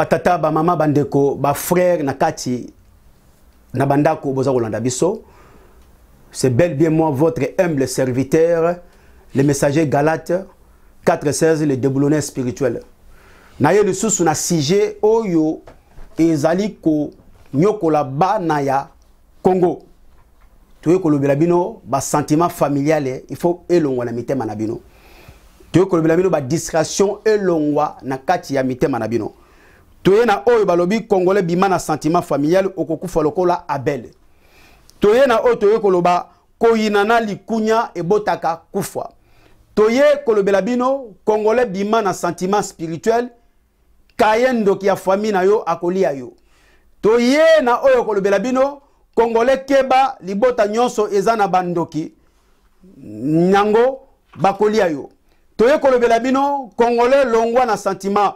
Batata, ba mama, bandeko, ba frère, nakati, na bandako, boza kolanda biso. C'est bel bien moi, votre humble serviteur, le messager Galate 4:16, le déboulonneur spirituel. Naye le sous na sujet oyo ezali ko nyokola ba na ya Congo. Tuye kolobela bino ba sentiment familial, il faut elongwa na mitema na bino. Tuye kolobela bino ba distraction elongwa na kati ya mitema na bino. Tuye na oyo balobi congolais bima na sentiment familial okokufa lokola Abel. Toye na o toye koloba koyinana likunya ebotaka kufa. Toye kolobela bino congolais bima na sentiment spirituel kayendo ki ya famille na yo akolia yo. Toye na oyo kolobela bino congolais keba libota nyonso ezana bandoki nyango bakolia yo. Toye kolobela bino congolais longwa na sentiment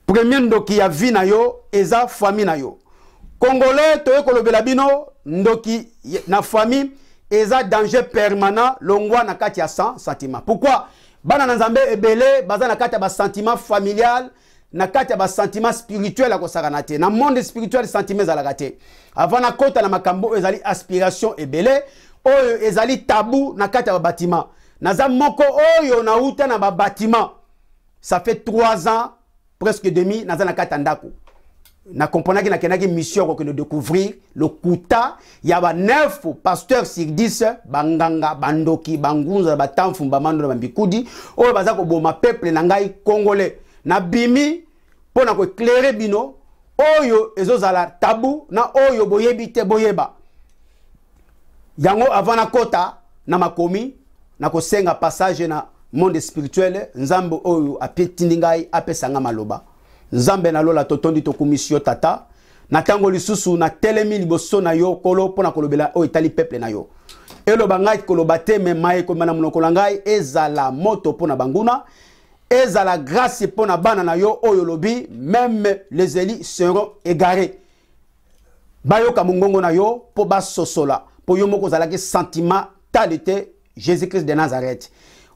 premier ndoki ya vie na yo eza famille na yo. Congolais, toye kolobela bino, ndoki na famille, eza danger permanent, longwa na kati ya sentiment. Pourquoi? Bana nanzambe ebele, baza na kati ya ba sentiment familial, na kati ya ba sentiment spirituel a kosaranate. Na monde spirituel, sentiment zalagate. Avant na kota na makambo, ezali aspiration ebele, oyo ezali tabou na kati ya ba bâtiment. Naza moko oyo na uta na ba bâtiment. Ça fait 3 ans, presque demi, naza na kati ya ndako. Na comprenaki na kenaki mission ko de découvrir le kuta ya ba 9 pasteurs sur 10 banganga bandoki bangunza batamfu bamando na bambikudi oyo baza ko boma peuple na ngai congolais na bimi pona ko éclairer bino oyo ezozala tabou na oyo boyebi te boyeba yango avant na kota na makomi na ko senga passage na monde spirituel nzambo oyo apetindi ngai apesanga maloba Nzambe na lola totondi to komisio tata na tango lisusu na telemi liboso na yo kolo pona kolobela o itali peuple na yo elo bangai koloba te me mai ko mana monoko ngai ezala moto pona banguna ezala grâce pona bana na yo oyo lobi même les élis seront égarés bayoka mungongo na yo po basosola po yo moko zalaki sentiment talité Jésus-Christ de Nazareth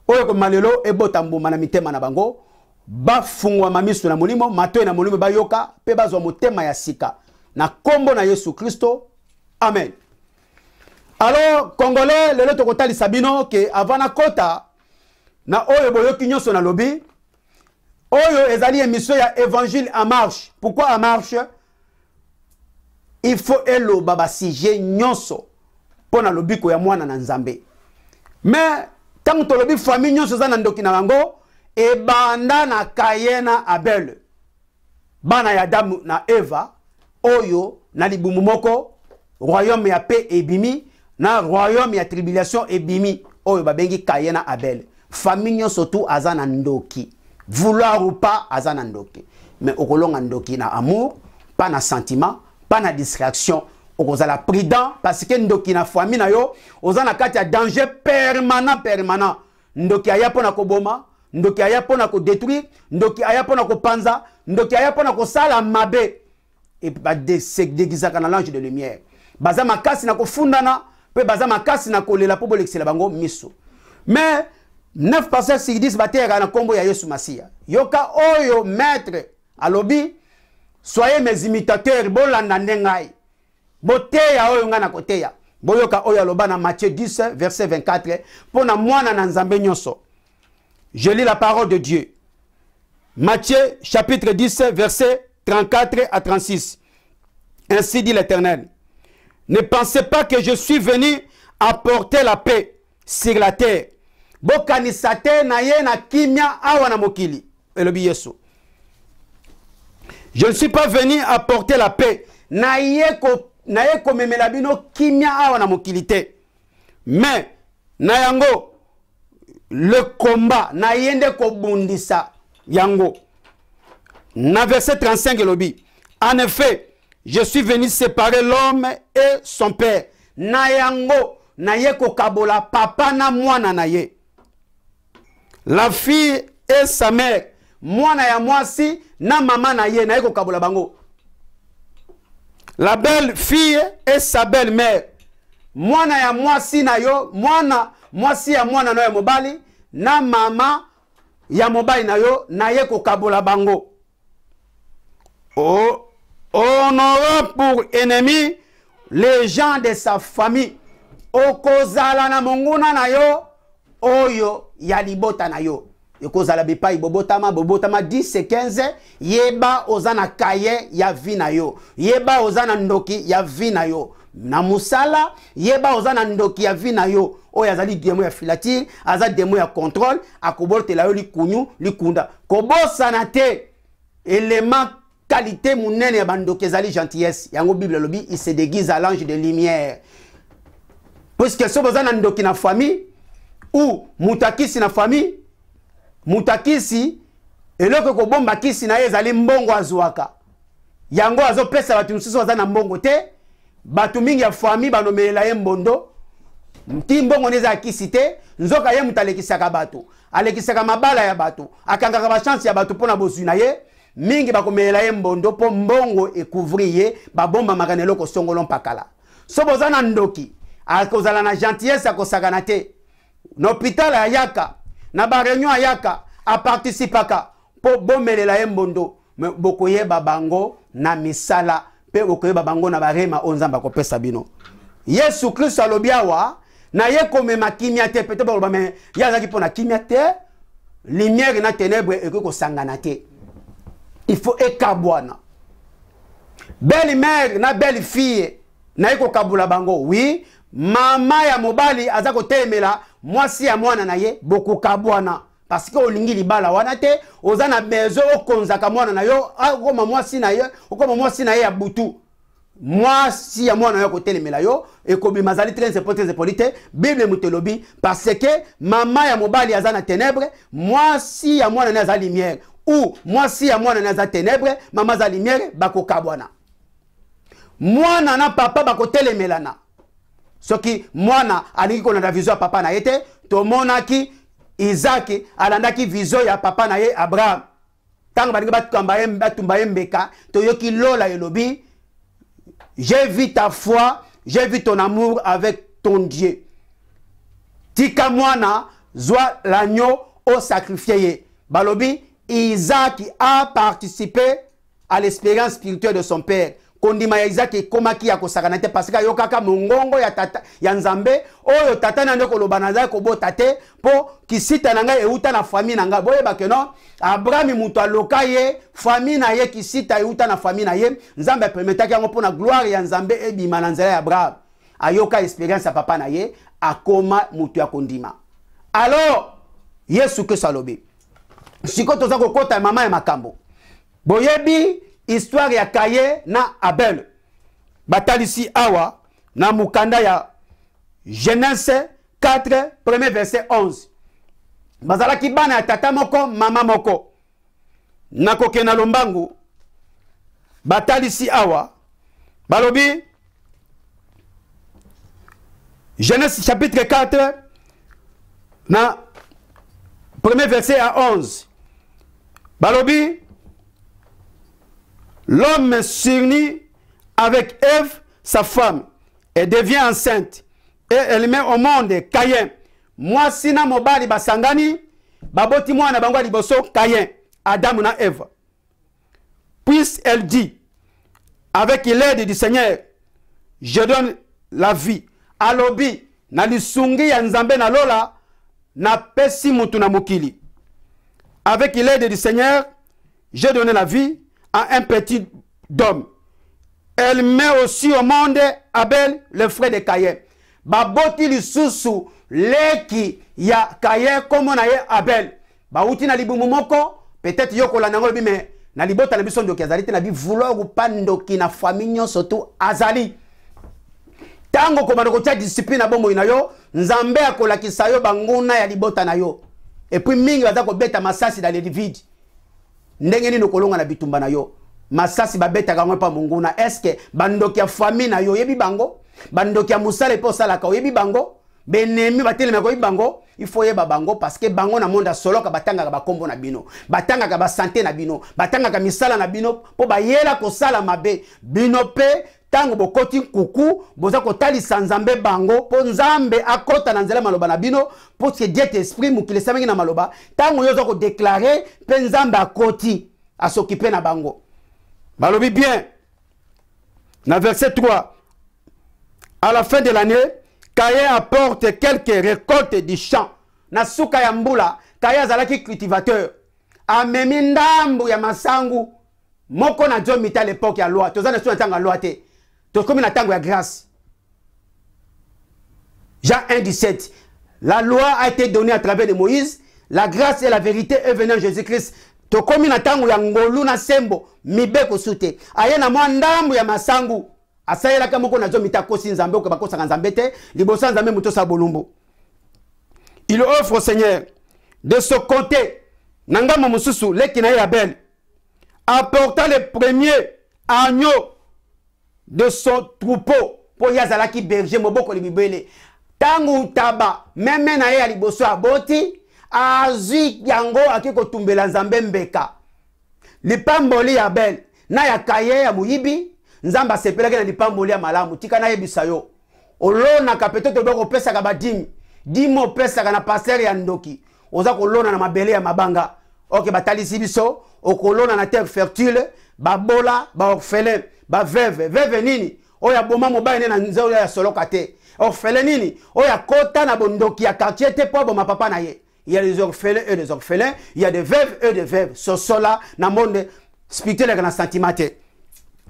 oyo ko malelo ebotambo mana mitema na bango ba fungwa mamisu na molimo matoe na molimo bayoka pe bazwa motema ya sika na kombo na Yesu Kristo amen. Alors congolais lelo tokotali sabino ke avana kota na oyo boyoki nyonso na lobi oyo ezali émission ya évangile en marche. Pourquoi en marche? Il faut elo baba sujet nyonso pona lobi ko ya mwana na nzambe mais tant to lobi famille nyonso za na ndoki na bango e banda na Kayena Abel bana ya Adamu na Eva oyo na libumu moko royaume ya paix ebimi na royaume ya tribulation ebimi oyo babengi Kayena Abel famille surtout azana ndoki vouloir ou pas azana ndoki mais okolonga ndoki na amour pas na sentiment pas na distraction okozala prudent parce que ndoki na famille na yo ozana kati ya danger permanent ndoki aya pona koboma ndoki aya pona ko détruire ndoki aya pona ko panza ndoki aya pona ko sala mabe et ba déguisaka na l'ange de lumière baza makasi na ko fundana pe baza makasi na ko lela po bolexela bango miso mais 9 pasteurs sur 10 batera na kombo ya Yesu Masia yoka oyo maître alobi soyez mes imitateurs bolanda ndengai boteya oyo nga na koteya boyoka oyo aloba na Matthieu 10 verset 24 pona mwana na nzambe nyonso. Je lis la parole de Dieu. Matthieu chapitre 10 verset 34 à 36. Ainsi dit l'Éternel. Ne pensez pas que je suis venu apporter la paix sur la terre. Bokanisate na ye na kimia awa na mokili. Elobi Yesu. Je ne suis pas venu apporter la paix. Na ye ko memelabino kimia awa na mokili te. Mais na yango le combat na yende ko bundisa yango. Na verset 35 elobi. En effet, je suis venu séparer l'homme et son père. Na yango na ye ko kabola papa na mwana na ye. La fille et sa mère. Mwana ya mwasi na mama na ye na ye ko kabola bango. La belle fille et sa belle mère. Mwana ya mwasi na yo, mwasi ya mwana na yo mobali na mama ya mobali na yo na ye ko kabola bango. Oh, on aura pour ennemi les gens de sa famille. Okozala na monguna na yo oyo ya libota na yo. Ekozala bipai bobotama 10 15 yeba ozana kaye ya vi na yo. Yeba ozana ndoki ya vi na yo. Na musala yeba ozana ndoki ya vi na yo. Oyo azali demo ya filature, aza demo ya contrôle, akobolte la yo likunyu, likunda. Kobosana te élément qualité munene ya bandoki ezali gentillesse. Yango Bible lobi, il se déguise à l'ange de lumière. Puisque so bozana ndoki na famille ou mutakisi na famille, mutakisi eloko ko bomba kisi na ezali mbongo azwaka. Yango azopesa batu mususu bazana mbongo te, batu mingi ya famille banomela ye mbondo. Mti mbongo neza kisi te, nzoka ye mutalekisaka batu, alekisaka mabala ya batu, akangaka ba chance ya batu pona bozwi na ye, mingi bakomela ye mbondo po mbongo ekouvri ye, ba bomba makanelo ko songolo mpakala. So bozana ndoki akozala na gentillesse akosakana te. Na hôpital ayaka, na ba réunion ayaka, a participaka po bomelela ye mbondo, bokoyeba bango na misala, pe bokoyeba bango na barema onzamba kopesa bino. Yesu Christ alobiawa, na ye komema kimia te, peut-être ba me yazaki pona kimia te, lumière na ténèbre ekoko sangana te. Il faut ekabwana. Belle mère na belle fille na eko kabula bango. Oui, mama ya mobali azako temela mwasi ya mwana na ye boku kabwana parce que olingi libala wana te ozana bezo okonzaka mwana na yo okoma mwasi na ye okoma mwasi na ye ya butu mwasi ya mwana yo kotelemela yo ekobi mazali très important Bible mutelobi parce que mama ya mobali azana ténèbre mwasi ya mwana na aza lumière ou mwasi ya mwana na aza ténèbre mama za lumière bako kabwana mwana na papa bako telemelana. Soki mwana alingi kona na vision ya papa na yete, to monaki Isaac alandaki vision ya papa na ye Abraham. Tango balingi batumba ye mbeka, to yoki lola elobi, j'ai vu ta foi, j'ai vu ton amour avec ton Dieu. Tika mwana zwa l'agneau au sacrifié. Balobi, Isaac a participé à l'expérience spirituelle de son père. Kondima ya Isaac komaki ya kosakana te parce que yokaka mongongo ya tata ya nzambe oyo tata na ndeko lobanaza ko bota te po kisita na ngai euta na famille na ngai boyeba ke non Abraham mutu aloka ye famille na ye kisita euta na famille na ye nzambe permetaki yango pona gloire ya nzambe ebima na nzela ya Abraham ayoka experience ya papa na ye akoma mutu ya kondima. Alors Yesu ke salobi siko toza kokota mama ya makambo boyebi histoire ya Kaye na Abel. Batalisi awa na mukanda ya Genèse 4 premier verset 11. Bazalaki bana ya tata moko mama moko. Nakoke na lombangu batalisi awa balobi Genèse chapitre 4 na premier verset à 11. Balobi l'homme s'unit avec Ève, sa femme, et devient enceinte. Et elle met au monde Caïn. Moi, sina mobali basangani, baboti mwana bango liboso Caïn, Adam na Ève. Puis elle dit, avec l'aide du Seigneur, je donne la vie. Alobi, na lisungi ya nzambe na lola, na pesi mutu na mukili. Avec l'aide du Seigneur, j'ai donné la vie à un petit homme. Elle met aussi au monde Abel, le frère de Caïn. Baboti lisusu leki ya Caïn comme on a Abel. Bauti na libumu moko, peut-être yoko la nango mais na libota na biso ndoki azali te na bi vouloir ou pas ndoki na famille surtout azali. Tango komando ko tia discipline na bombo ina yo, nzambe akolakisa yo banguna ya libota na yo. Et puis mingi baza ko beta masasi dans les vide. Ndenge nini kolonga na bitumba na yo masasi babeta kamwe pa munguna est-ce que bandoki ya famille na yo yebi bango bandoki ya musala po sala ka yebi bango benemi batelema ko yebi bango il faut yeba bango parce que bango na monde solo ka batanga ka bakombo na bino batanga ka ba santé na bino batanga ka misala na bino po bayela ko sala mabe bino pe tango bokoti kuku boza kotalisa nzambe bango po nzambe akota na nzela maloba na bino po que Dieu t'esprit mukile samengi na maloba tango yoza ko déclarer pe nzambe akoti a s'occuper na bango balobi bien na verset 3 à la fin de l'année Kaye apporte quelques récoltes du champ na suka ya mbula Kaye azalaki cultivateur amemi ndambu ya masangu moko na Dieu mita à l'époque ya loi tozana sur tanga loi te to comme na tango ya grâce Jean 1:17 la loi a été donnée à travers de Moïse la grâce et la vérité est venue en Jésus-Christ to comme na tango ya ngolu na sembo mibeko sute ayena mwa ndambu ya masangu asayela kama moko na Dieu mita kosi nzambe ko bakosa nzambe te libosa nzambe muto sa bolumbu il offre au Seigneur de se compter nangama mususu lekina ya Abel apportant les premiers agneaux de son troupeau pour yazalaki berger moboko libibele tangu taba meme na ye ya liboso aboti azwi yango akiko tumbela nzambe mbeka lipamboli ya Abel na ya Kaye ya muyibi nzamba sepelaki na lipamboli ya malamu tika na yebisa yo olona kapeto to boko pesa ka badimi dimo pesa kana pasteur ya ndoki oza kolona na mabele ya mabanga ok batalisi biso okolona na terre fertile babola ba orphelin ba veuve nini oya boma mobile na nzelo ya soloka te orphelin nini oya kota na bondoki ya quartier te po boma papa na ye il y a des orphelins et des orphelins il y a des veuves et des veuves sosola na monde spirituel na sentimenté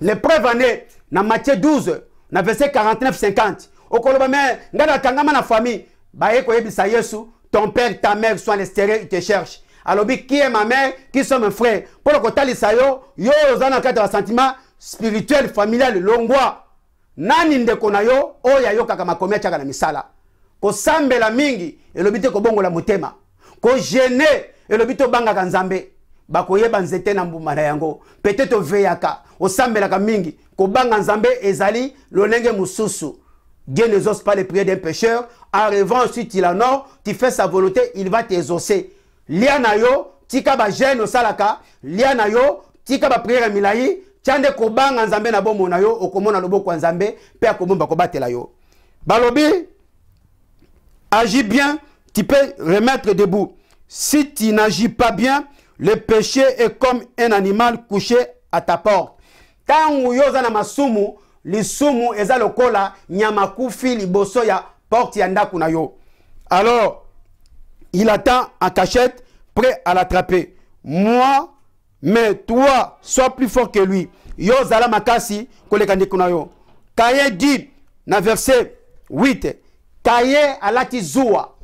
l'épreuve année na Matthieu 12 na verset 49-50 okoloba me ngana kangama na famille ba eko yebisa Yesu ton père ta mère sont à l'extérieur ils te cherchent alors qui est ma mère qui sont mes frères pour le kotali sayo yo ozana kata wa sentiment spirituel familial longwa nani ndeko na yo oya yo kaka makomia chaka na misala ko sambela mingi elobite ko bongo la motema ko gêner elobite banga kanzambe bakoyeba nzete na mbuma na yango peut-être veyaka osambela ka mingi ko banga nzambe ezali lolenge mususu Dieu n'exauce pas les prières d'un pécheur en rêvant ensuite il en or tu fais sa volonté il va t'exaucer liana yo tika ba jeune osalaka liana yo tika ba prière milai tiande ko banga nzambe na bomo na yo okomona loboko nzambe pe akomomba ko batela yo balobi agis bien tu peux remettre debout si tu n'agis pas bien le péché est comme un animal couché à ta porte tangu yoza na masumu lisumu eza lokola nyama kufi liboso ya porte ya ndaku na yo alors il attend en cachette prêt à l'attraper moi mais toi sois plus fort que lui yo zala makasi koleka ndiku na yo Kaye dit na verset 8 Kaye alati zuwa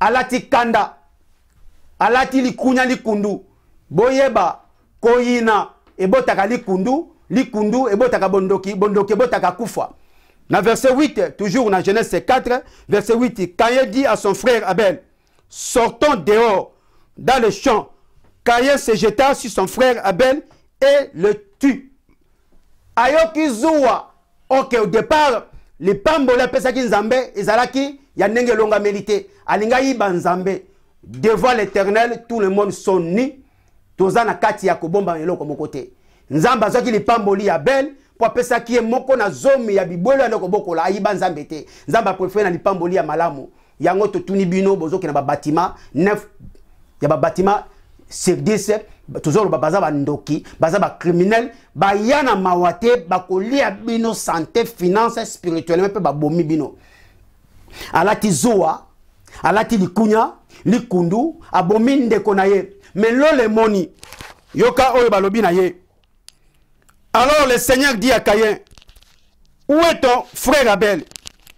alati kanda alati likunya likundu boyeba koyina ebotaka likundu ebotaka bondoki ebotaka kufa na verset 8 toujours na Genèse 4 verset 8 Kaye dit à son frère Abel sortons dehors dans le champ Kaye se jeta sur son frère Abel et le tue ayoki zuwa ok au départ les pambola pesaki nzambe ezalaki ya ndenge longa mérité alinga yiba nzambe devant l'Éternel tout le monde sont nus tozana kati ya kobomba eloko mokote nzamba azaki lipamboli ya Abel po apesaki ye moko na zomi ya bibwelo ya ndeko bokola ayiba nzambe te nzamba préféré na lipamboli ya malamu yango totuni bino bozoki na ba bâtiment 9 ya ba bâtiment sur 10 toujours baza ba ndoki baza ba criminel ba yana mawate bakolia bino santé finance spirituellement pe ba bomi bino alati zuwa alati likunya likundu abomi ndeko na ye mais le moni yoka oyo balobi na ye. Alors le Seigneur dit à Caïn, où est ton frère Abel?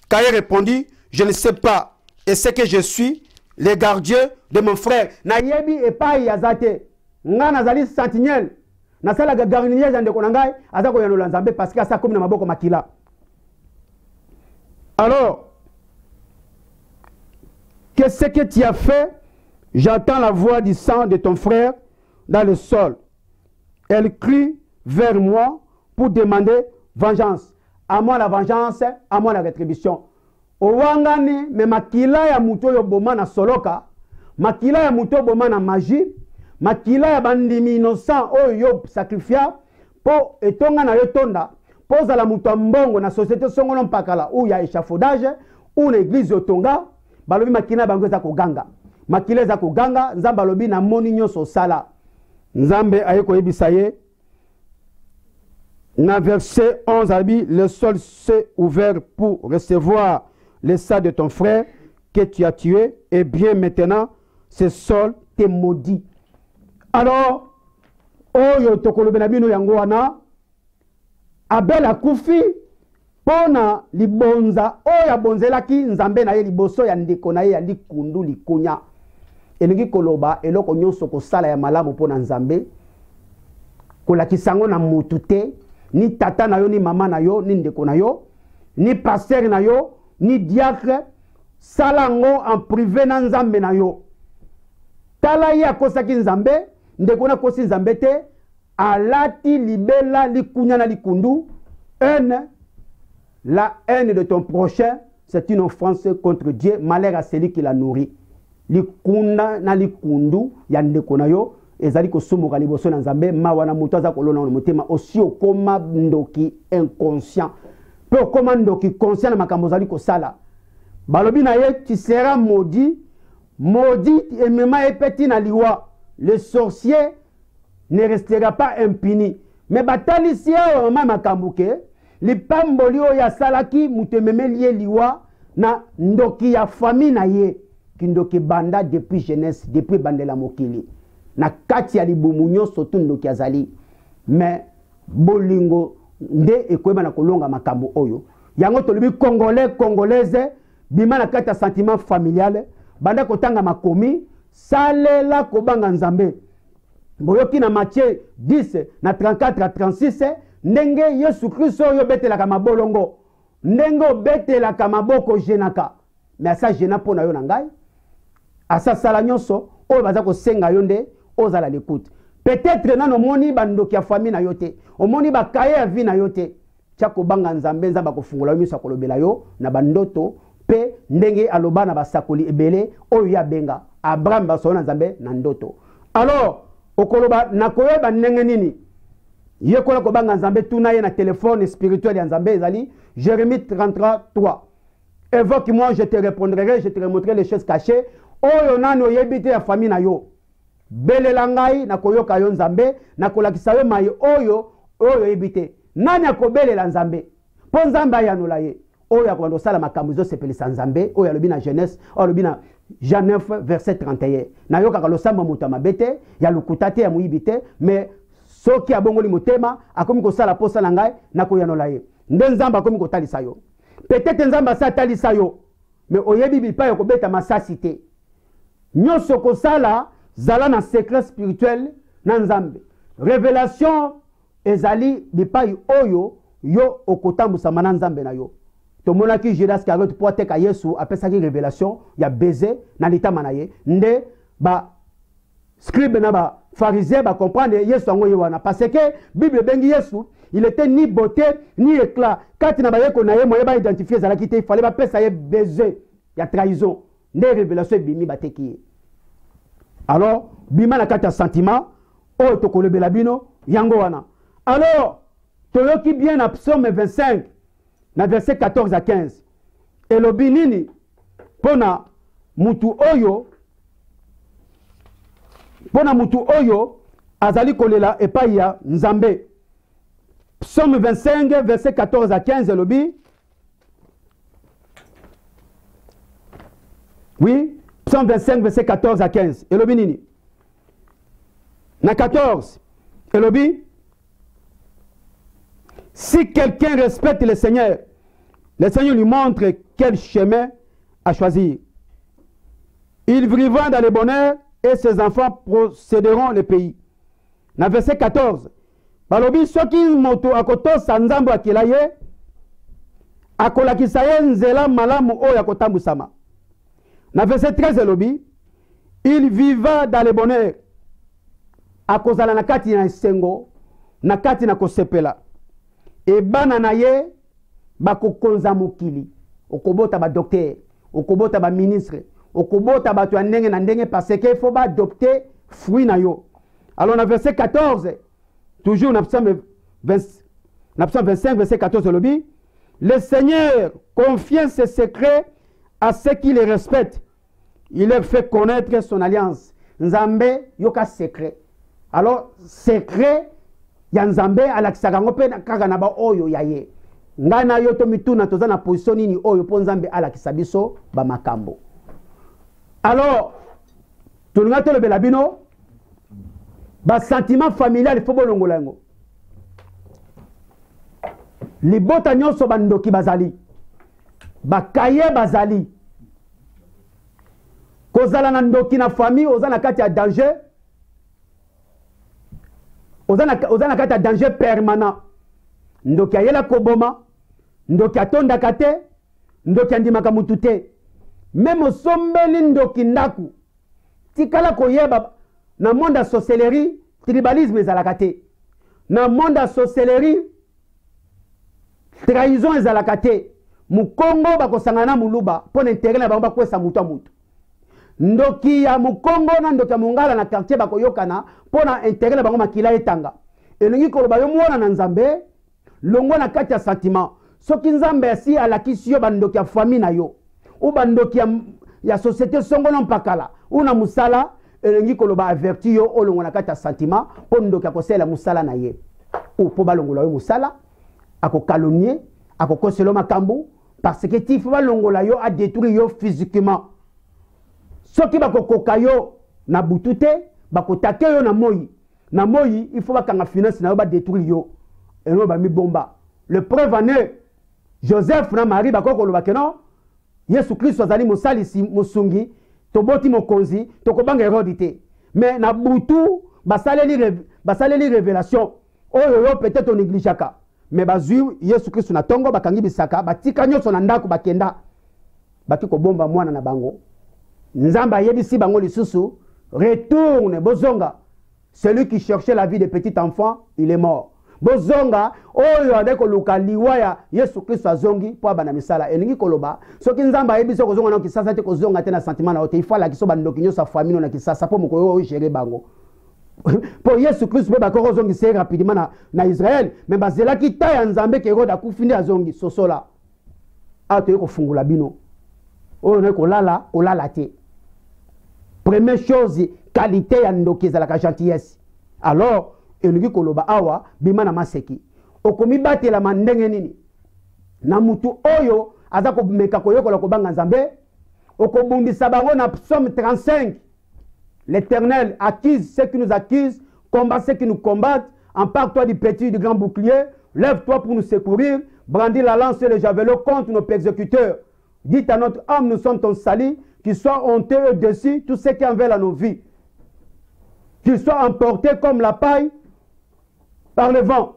Caïn répondit, je ne sais pas, et c'est que je suis le gardien de mon frère. Nayebi et pas yazate. Nga nazali sentinelle. Nasala gardien de konangai, azako yano lanzambe parce que ça comme na maboko makila. Alors, qu'est-ce que tu as fait? J'entends la voix du sang de ton frère dans le sol. Elle crie vers moi pour demander vengeance. À moi la vengeance, à moi la rétribution. Owangani me makila ya muto yo boma na soloka, makila ya muto boma na magie, makila ya bandimi innocent oyo yo sacrifia po etonga na yo tonda pose la muto mbongo na société songolo mpakala ou ya échafaudage ou l'église otonga balobi makina bango za koganga makile za koganga nzambe alobi na moni nyonso sala nzambe ayeko yebisaye na verset 11 abi le sol s'est ouvert pour recevoir le sang de ton frère que tu as tué et bien maintenant ce sol te maudit. Alors oyo tokolobe na bino yango wana Abel akufi pona libonza oyo abonzelaki nzambe na ye liboso ya ndeko na ye ya likundu likunya elingi koloba eloko nyonso kosala ya malamu pona nzambe kolakisango na mutu te ni tata na yo ni mama na yo ni ndeko na yo ni pasteur na yo ni diacre salango en privé na nzambe na yo tala ye akosaki nzambe ndeko na kosi nzambe te alati libela likunya na likundu la haine de ton prochain c'est une offense contre Dieu malheur à celui qui la nourrit likunda na likundu ya ndeko na yo ezali kosomoka liboso na nzambe mawa na muto aza kolona na motema aussi okoma ndoki inconscient pe okoma ndoki conscient na makambo zali kosala balobi na ye tu seras maudit emema epeti na liwa le sorcier ne restera pas impuni mais batalisi awa mama makambo ke lipamboli oyo asalaki mutu ememeli ye liwa na ndoki ya famille na ye kindoki banda depuis jeunesse depuis bandela mokili na kati ya libumu nyonso tu ndoki azali mais bolingo nde ekoyeba na kolonga makambo oyo yango tolobi congolais congolaise bima na kati ya sentiment familial banda kotanga makomi salela kobanga nzambe boyoki na Matthieu 10 na 34 à 36 ndenge Yesu Kristo oyo betelaka mabolongo ndenge obetelaka maboko jenaka mais asa jena pona yo na ngai asa sala nyonso oyo baza kosenga yo nde ozala l'écoute peut-être nano moni bandoki ya famille na yo te omoni bakaye ya vie na yo te tia kobanga nzambe nzamba kofungula yo miso kolobela yo na bandoto pe ndenge aloba na basakoli ebele oyo ya benga Abraham baso na nzambe na ndoto alors okoloba nakoyeba ndenge nini yekola kobanga nzambe tuna ye na téléphone spirituel ya nzambe ezali Jérémie 33:3 évoque-moi je te répondrai je te montrerai les choses cachées oyo nani oyebi te ya famille na yo belela ngai nakoyoka yo nzambe nakolakisa yo mai oyo oyebi te nani akobelela nzambe po nzambe ayanola ye oyo akobanda kosala makambo ezosepelisa nzambe oyo alobi na Genèse oyo alobi na Jean 9 verset 31 nayokaka losambo moto ya mabe te ya lokuta te ya moyibi te mais soki abongoli motema akomi kosala posa na ngai nakoyanola ye nde nzambe akomi kotalisa yo peut-être nzambe asa atalisa yo mais oyebi bipai okobeta masasi te nyonso kosala zala na secret spirituel na nzambe révélation ezali bipai oyo yo okotambusama na nzambe na yo tomonaki Judas Iscariote po ateka Yesu apesaki révélation ya baiser na litama na ye nde ba scribe na ba pharisien ba comprendre Yesu ango ye wana parce que Bible bengi Yesu il était ni beauté ni éclat kati na ba yeko na ye moye ba identifier zalaki te il fallait ba pesa ye baiser ya trahison nde révélation bimi bateki ye alors bima na kati ya sentiment oyo tokolobela bino yango wana alors toyoki bien na psaume 25 na verset 14 à 15 elobi nini pona mutu oyo azali kolela epai ya nzambe psaume 25 verset 14 à 15 elobi oui psaume 25 verset 14 à 15 elobi nini na 14 elobi si quelqu'un respecte le Seigneur lui montre quel chemin à choisir. Il vivra dans le bonheur et ses enfants posséderont le pays. Dans verset 14, balobi soki moto akotosa nzambo akila ye akolakisa ye nzela malamu oyo akotambusama. Dans verset 13 elobi il vivra dans le bonheur akozala na kati na esengo na kati na kosepela. Et bana na ye bakokonza mokili okobota ba docteur okobota ba ministre okobota bato ya ndenge na ndenge parce que il faut ba adopter fruit na yo. Alors na verset 14 toujours na psaume Dans Psaume 25, verset 14, le dit, le Seigneur confie ses secrets à ceux qui les respectent. Il leur fait connaître son alliance. Nzambe yoka secret. Alors, secret, ya Nzambe alakisaka ngope kaka na ba oyo yaye. Ngana yo to mituna toza na position nini oyo po Nzambe alakisa biso ba makambo. Alors, tulinga to le belabino ba sentiment familial il faut bolongola yango. Libota nyonso bandoki bazali. Ba kaye bazali. Kozala na ndoki na famille ozana kati ya danger. Ozana kati ya danger permanent. Ndoki ayela koboma, ndoki atondaka te, ndoki andimaka mutu te. Même osombeli ndoki ndaku. Tikala koyeba na monde ya sorcellerie, tribalisme ezalaka te. Na monde ya sorcellerie, trahison ezalaka te. Mukongo bakosangana muluba pona intérêt na bango bakwesa mutu a mutu. Ndoki ya mukongo na ndoki ya mungala na quartier bakoyokana pona intérêt na bango makila etanga. Elingi koloba yo mwana na Nzambe longo na kati ya sentiment. Soki Nzambe asi alakisi yo bandoki ya famille na yo ou bandoki ya société songo non pakala ou na musala elingi koloba averti yo olongo na kati ya sentiment po ndoki ya kosela musala na ye ou po balongola yo musala ako calomnier ako koselo makambu parce que ti faut balongola yo a détruire yo physiquement. Soki bakokoka yo na butute bakotake yo na moyi. Na moyi il faut bakanga finance na yo ba détruire yo et no ba mi bomba. Le preuve en est Joseph na Marie bakoko lo bakeno Yesu Christ azali mosalisi musungi toboti mokonzi tokobanga Hérode te. Mais na butu basaleli révélation oyo yo peut-être on négligeaka. Mais bazui Yesu Christ na tongo bakangi bisaka batika nyonso na ndako bakenda bakiko bomba mwana na bango. Nzamba yebisi bango lisusu retourne bozonga. Celui qui cherchait la vie de petit enfant, il est mort. Bozonga oyo adeko luka liwa ya Yesu Christ azongi po abana misala elingi koloba soki Nzamba yebisi kozonga na kisasa te kozonga te na sentiment na ote ifala kiso bandoki nyosa famille na kisasa po moko yo gérer bango. Pour Yesu Christ pe bakoko zongi c'est rapidement na Israël mais bazela ki ta ya Nzambe ke Hérode akufindi azongi sosola ato yeko fungula bino oyo ne kolala te. Première chose qualité ya ndoki ezalaka gentillesse. Alors elingi koloba awa bima na maseki okomi batela mandenge nini na mutu oyo aza ko meka koyokola kobanga Nzambe okobundisa bango na Psaume 35. L'Éternel accuse ceux qui nous accusent, combat ceux qui nous combattent, empare-toi du petit et du grand bouclier, lève-toi pour nous secourir, brandis la lance et le javelot contre nos persécuteurs. Dites à notre âme, nous sommes ton salut, qu'il soit honteux au-dessus tous ceux qui en veulent à nos vies. Qu'il soit emporté comme la paille par le vent.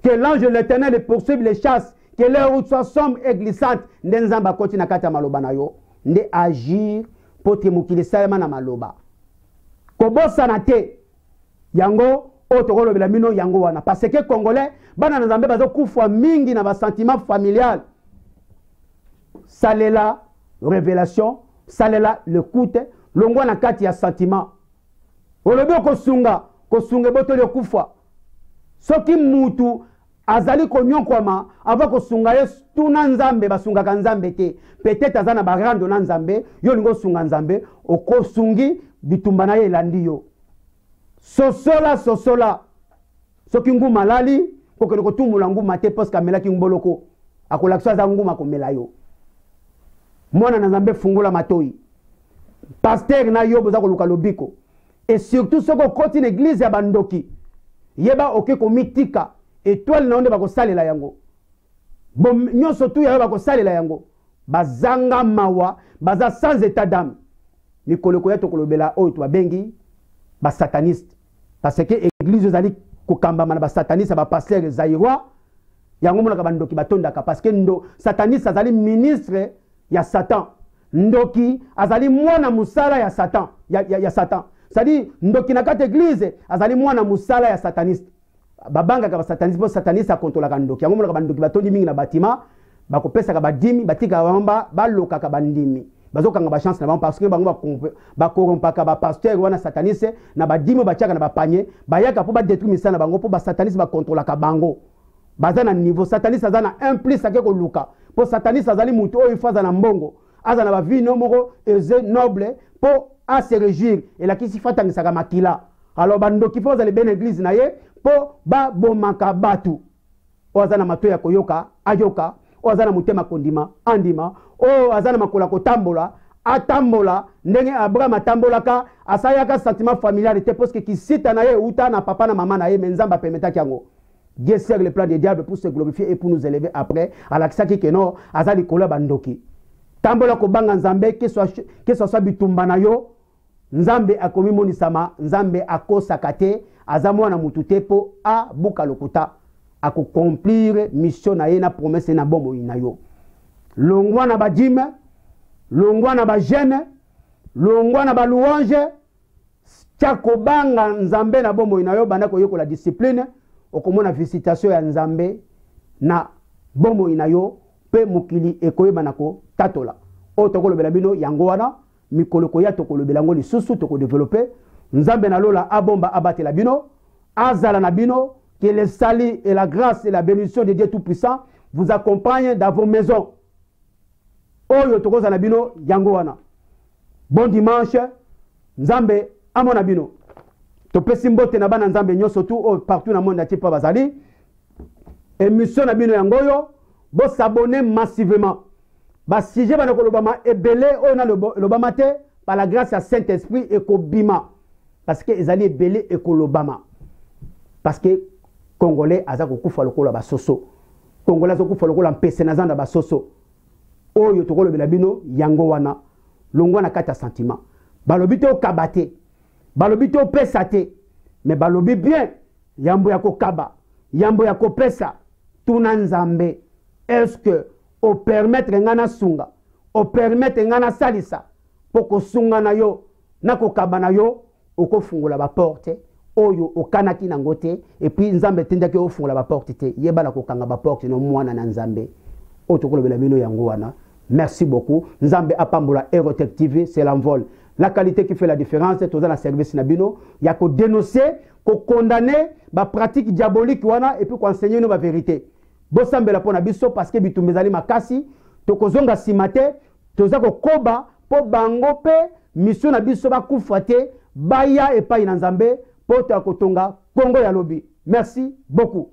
Que l'ange de l'Éternel les poursuive, les chasse, que leur route soit sombre et glissante. Nzamba koti na kata maloba na yo, nde agir pour te mukile salema na maloba. Kobosa na te yango otokolo bela mino yango wana parce que congolais bana na Nzambe bazo kufwa mingi na ba sentiment familial. Salela révélation, salela le coûte, longwa na kati ya sentiment. Olobi kosunga botoli kufwa. Soki mutu azali konyokwama ava kosunga ye tuna Nzambe basungaka Nzambe te. Peut-être azana barando na Nzambe, yo lingo sunga Nzambe, okosungi bitumba na ye elandi yo. Sosola. Soki nguma lali, kokele kotumula nguma te parce kamelaki ngboloko. Akolakisa za nguma komela yo. Mwana na Nzambe fungula matoi. Pasteur na yo boza koluka lobiko. Et surtout soko koti na église ya bandoki. Yeba oke komitika étoile na onde bakosalela yango. Bom nyonso tu ya bakosalela yango. Bazanga mawa, baza sans état d'âme. Mikoloko ya tokolobela oyo to babengi ba sataniste. Parce que église ezali kokamba na ba sataniste ba pasteur zairwa yango mona ka bandoki batondaka parce que ndo sataniste azali ministre ya Satan. Ndoki azali mwana musala ya Satan, ya Satan. C'est-à-dire ndoki na kati église azali mwana musala ya sataniste. Babanga ka sataniste bo sataniste a contrôler ka ndoki. Yango mona ka bandoki batondi mingi na batima, bakopesa ka badimi, batika bamba, baloka ka bandimi. Bazokanga ba chance na bango parce que bango ba corrompaka ba pasteur wana sataniste na badimi bachaka na ba panier, bayaka po ba détruire misana bango po ba sataniste ba contrôler ka bango. Bazana niveau sataniste azana un plus ake ko luka. Pour sataniste azali mutu o ifaza na mbongo. Azana ba vie nomoro eze noble pour à se régir et la kisi fatang saka makila. Alors bando ki faut aller ben église na ye pour ba bomaka batu. O azana mato ya koyoka ayoka. O azana mutema kondima andima. O azana makola kotambola atambola ndenge Abraham atambolaka asayaka sentiment familial était parce que kisita na ye uta na papa na maman na ye menzamba permettra kiango. Dieu sert le plan des diables pour se glorifier et pour nous élever après. À la kisaki keno azali kola bandoki. Tambola ko banga nzambe que soit bitumba na yo nzambe akomi monisama nzambe akosaka te azamwa na mutute po a buka lokuta akoaccomplir mission na ye na promesse na bomo na yo. Longwa na bajime, longwa na bajene, longwa na balouange, tiako banga nzambe na bomo na yo banda ko yoko la discipline, okomona visitation ya nzambe na bomo na yo pe mukili ekoyeba nako tatola. O tokolo belabino yango wana mikolo koya tokolo belango lisusu toko développer nzambe na lola abomba abatela bino azala na bino que le salut et la grâce et la bénédiction de Dieu Tout-Puissant vous accompagnent dans vos maisons. Oyo tokoza na bino yango wana. Bon dimanche. Nzambe amona bino. Topesi mbote na bana nzambe nyoso tu partout na monde na tipa bazali. Émission na bino yangoyo. Bo s'abonner massivement. Ba sujet bana kolobama ebele o na lobama te par la grâce à Saint-Esprit et kobima. Parce que ezali ebele et kolobama. Parce que Congolais azako kufa lokola ba soso. Congolais azako kufa lokola mpese na zanda ba soso. Oyo tokolo belabino yango wana longwa na kata sentiment. Balobi te okabate. Balobi te opesate. Mais balobi bien yambo ya kokaba, yambo ya kopesa tuna nzambe. Est-ce que o permettre ngana sunga, o permettre ngana salisa poko sunga na yo na kokaba na yo okofungula ba porte oyo okanaki na ngote et puis nzambe tendaki ofungula ba porte te yeba na kokanga ba porte no mwana na nzambe otokolo belabino yango wana. Merci beaucoup. Nzambe apambola Aerotech TV, c'est l'envol. La qualité qui fait la différence, c'est dans la service nabino. Il y a qu'à dénoncer, qu'à condamner la pratique diabolique wana et puis qu'à enseigner nous la vérité. Bosambe la pona biso parce que bitu mezali makasi, to kozonga simate, to zako koba po bango pe mission na biso ba kufate baya et pa inanzambe po to akotonga Congo ya lobi. Merci beaucoup.